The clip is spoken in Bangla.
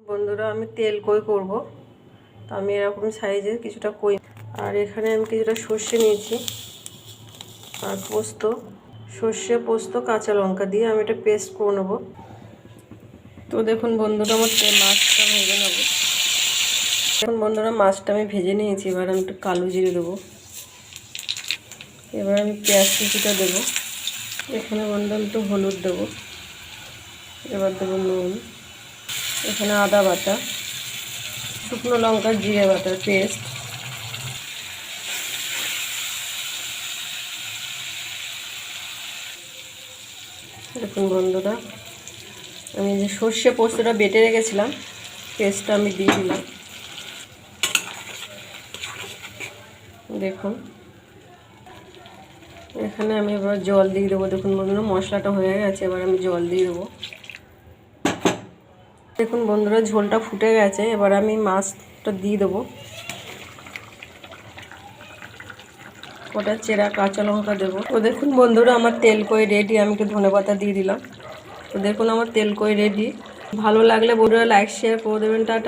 বন্ধুরা আমি তেল কই করব, তো আমি এরকম সাইজের কিছুটা কই, আর এখানে আমি কিছুটা সর্ষে নিয়েছি আর পোস্ত, সর্ষে পোস্ত কাঁচা লঙ্কা দিয়ে আমি এটা পেস্ট করে নেব। তো দেখুন বন্ধুরা আমার মাছটা ভেজে নেব। দেখুন বন্ধুরা মাছটা আমি ভেজে নিয়েছি, এবার আমি একটু কালো জিরে দেবো, এবার আমি পেঁয়াজ কুচিটা দেবো, এখানে বন্ধুরা আমি একটু হলুদ দেবো, এবার দেবো নুন, এখানে আদা বাটা, শুকনো লঙ্কার জিরে বাটার পেস্ট, দেখুন বন্ধুরা আমি যে সর্ষে পোস্তটা বেটে রেখেছিলাম পেস্টটা আমি দিয়ে দিলাম। দেখুন এখানে আমি এবার জল দিয়ে দেবো। দেখুন বন্ধুরা মশলাটা হয়ে গেছে, এবার আমি জল দিয়ে দেবো। দেখুন বন্ধুরা ঝোলটা ফুটে গেছে, এবার আমি মাছটা দিয়ে দেবো, ওটা চেরা কাঁচা লঙ্কা দেবো। তো দেখুন বন্ধুরা আমার তেল কই রেডি, আমি একটু ধনেপাতা দিয়ে দিলাম। তো দেখুন আমার তেল কই রেডি। ভালো লাগলে বন্ধুরা লাইক শেয়ার করে দেবেন। টাটা।